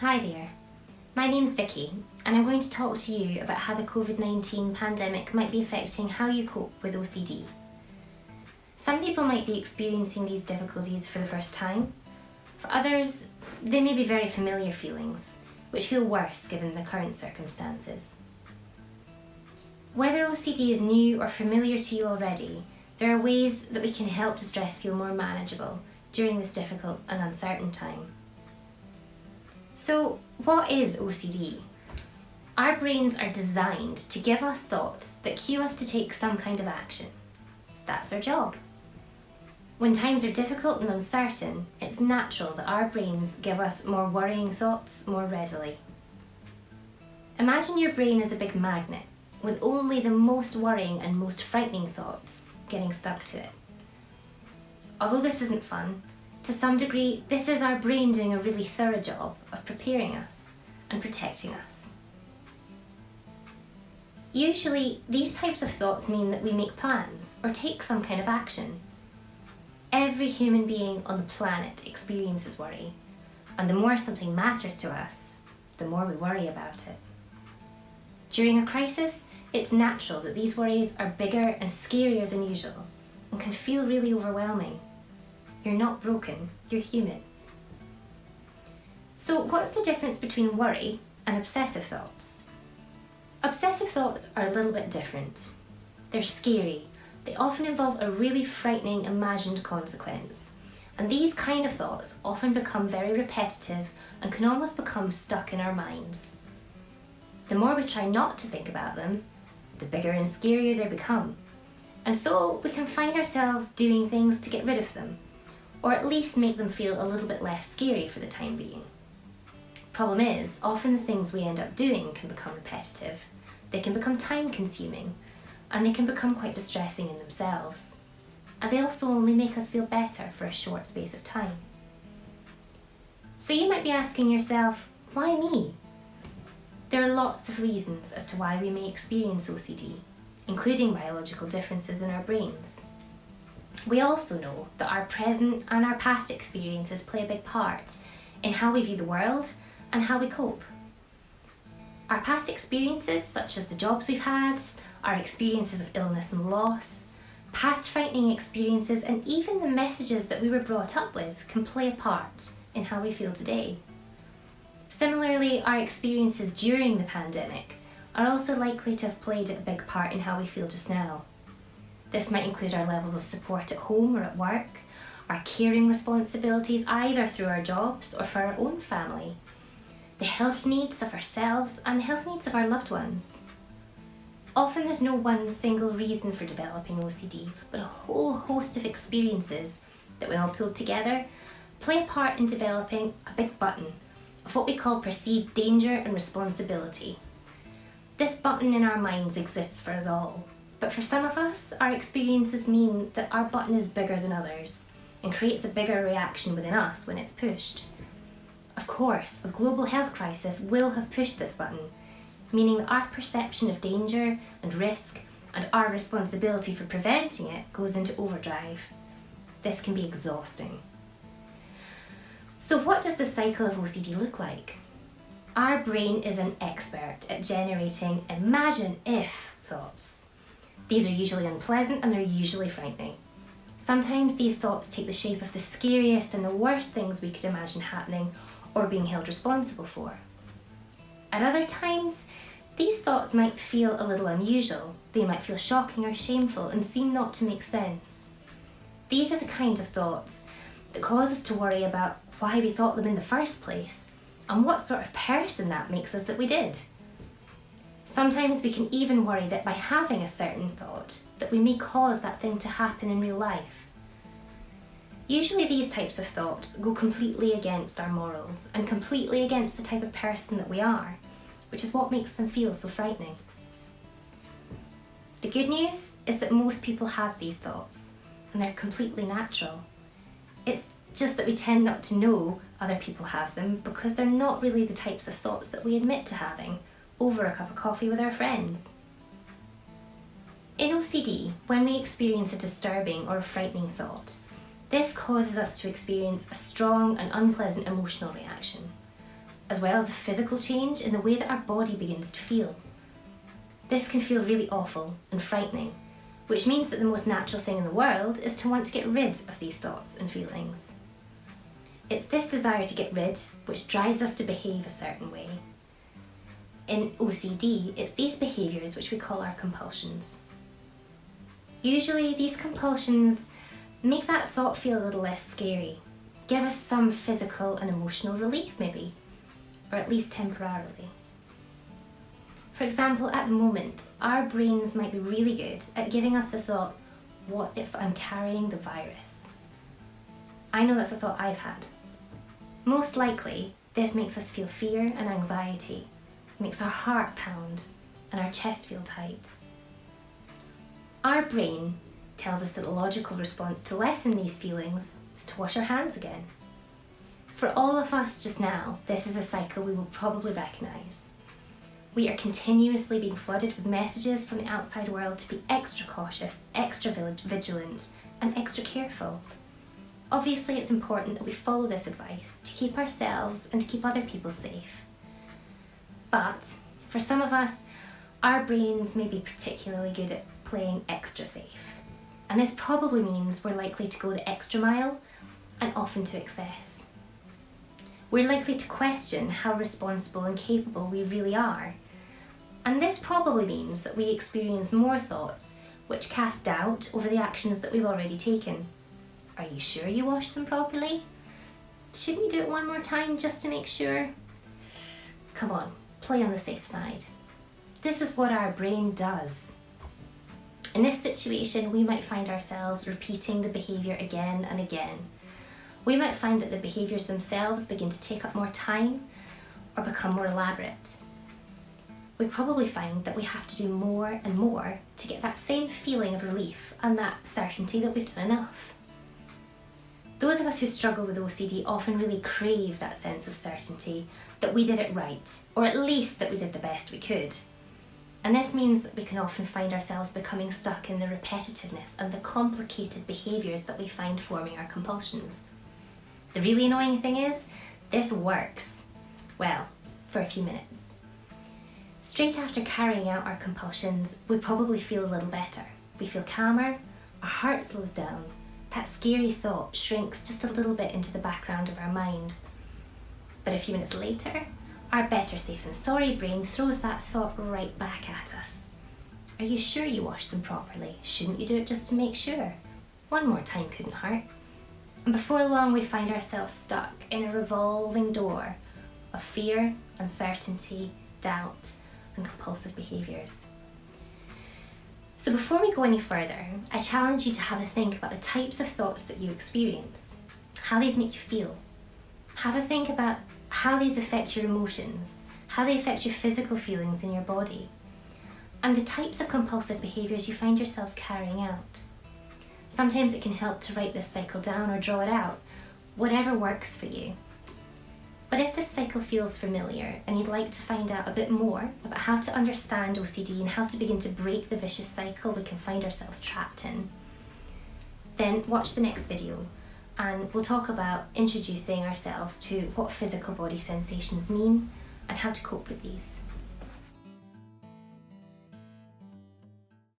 Hi there, my name's Vicky and I'm going to talk to you about how the COVID-19 pandemic might be affecting how you cope with OCD. Some people might be experiencing these difficulties for the first time. For others, they may be very familiar feelings, which feel worse given the current circumstances. Whether OCD is new or familiar to you already, there are ways that we can help distress feel more manageable during this difficult and uncertain time. So, what is OCD? Our brains are designed to give us thoughts that cue us to take some kind of action. That's their job. When times are difficult and uncertain, it's natural that our brains give us more worrying thoughts more readily. Imagine your brain as a big magnet, with only the most worrying and most frightening thoughts getting stuck to it. Although this isn't fun, to some degree, this is our brain doing a really thorough job of preparing us and protecting us. Usually, these types of thoughts mean that we make plans or take some kind of action. Every human being on the planet experiences worry, and the more something matters to us, the more we worry about it. During a crisis, it's natural that these worries are bigger and scarier than usual and can feel really overwhelming. You're not broken, you're human. So what's the difference between worry and obsessive thoughts? Obsessive thoughts are a little bit different. They're scary. They often involve a really frightening imagined consequence. And these kind of thoughts often become very repetitive and can almost become stuck in our minds. The more we try not to think about them, the bigger and scarier they become. And so we can find ourselves doing things to get rid of them, or at least make them feel a little bit less scary for the time being. Problem is, often the things we end up doing can become repetitive, they can become time-consuming, and they can become quite distressing in themselves. And they also only make us feel better for a short space of time. So you might be asking yourself, why me? There are lots of reasons as to why we may experience OCD, including biological differences in our brains. We also know that our present and our past experiences play a big part in how we view the world and how we cope. Our past experiences, such as the jobs we've had, our experiences of illness and loss, past frightening experiences, and even the messages that we were brought up with can play a part in how we feel today. Similarly, our experiences during the pandemic are also likely to have played a big part in how we feel just now. This might include our levels of support at home or at work, our caring responsibilities either through our jobs or for our own family, the health needs of ourselves and the health needs of our loved ones. Often there's no one single reason for developing OCD, but a whole host of experiences that when all pulled together play a part in developing a big button of what we call perceived danger and responsibility. This button in our minds exists for us all. But for some of us, our experiences mean that our button is bigger than others and creates a bigger reaction within us when it's pushed. Of course, a global health crisis will have pushed this button, meaning that our perception of danger and risk and our responsibility for preventing it goes into overdrive. This can be exhausting. So what does the cycle of OCD look like? Our brain is an expert at generating imagine if thoughts. These are usually unpleasant and they're usually frightening. Sometimes these thoughts take the shape of the scariest and the worst things we could imagine happening or being held responsible for. At other times, these thoughts might feel a little unusual. They might feel shocking or shameful and seem not to make sense. These are the kinds of thoughts that cause us to worry about why we thought them in the first place and what sort of person that makes us that we did. Sometimes we can even worry that by having a certain thought, that we may cause that thing to happen in real life. Usually these types of thoughts go completely against our morals and completely against the type of person that we are, which is what makes them feel so frightening. The good news is that most people have these thoughts, and they're completely natural. It's just that we tend not to know other people have them because they're not really the types of thoughts that we admit to having over a cup of coffee with our friends. In OCD, when we experience a disturbing or a frightening thought, this causes us to experience a strong and unpleasant emotional reaction. as well as a physical change in the way that our body begins to feel. This can feel really awful and frightening, which means that the most natural thing in the world is to want to get rid of these thoughts and feelings. It's this desire to get rid which drives us to behave a certain way. In OCD, it's these behaviours which we call our compulsions. Usually these compulsions make that thought feel a little less scary, give us some physical and emotional relief maybe, or at least temporarily. For example, at the moment, our brains might be really good at giving us the thought, what if I'm carrying the virus? I know that's a thought I've had. Most likely, this makes us feel fear and anxiety. It makes our heart pound and our chest feel tight. Our brain tells us that the logical response to lessen these feelings is to wash our hands again. For all of us just now, this is a cycle we will probably recognise. We are continuously being flooded with messages from the outside world to be extra cautious, extra vigilant, and extra careful. Obviously, it's important that we follow this advice to keep ourselves and to keep other people safe. But for some of us, our brains may be particularly good at playing extra safe. And this probably means we're likely to go the extra mile and often to excess. We're likely to question how responsible and capable we really are. And this probably means that we experience more thoughts which cast doubt over the actions that we've already taken. Are you sure you washed them properly? Shouldn't you do it one more time just to make sure? Come on, play on the safe side. This is what our brain does. In this situation, we might find ourselves repeating the behaviour again and again. We might find that the behaviours themselves begin to take up more time or become more elaborate. We probably find that we have to do more and more to get that same feeling of relief and that certainty that we've done enough. Those of us who struggle with OCD often really crave that sense of certainty that we did it right, or at least that we did the best we could. And this means that we can often find ourselves becoming stuck in the repetitiveness and the complicated behaviours that we find forming our compulsions. The really annoying thing is, this works. Well, for a few minutes. Straight after carrying out our compulsions, we probably feel a little better. We feel calmer, our heart slows down, that scary thought shrinks just a little bit into the background of our mind. But a few minutes later, our better safe than sorry brain throws that thought right back at us. Are you sure you washed them properly? Shouldn't you do it just to make sure? One more time couldn't hurt. And before long we find ourselves stuck in a revolving door of fear, uncertainty, doubt, and compulsive behaviours. So before we go any further, I challenge you to have a think about the types of thoughts that you experience, how these make you feel. Have a think about how these affect your emotions, how they affect your physical feelings in your body, and the types of compulsive behaviours you find yourselves carrying out. Sometimes it can help to write this cycle down or draw it out, whatever works for you. But if this cycle feels familiar and you'd like to find out a bit more about how to understand OCD and how to begin to break the vicious cycle we can find ourselves trapped in, then watch the next video and we'll talk about introducing ourselves to what physical body sensations mean and how to cope with these.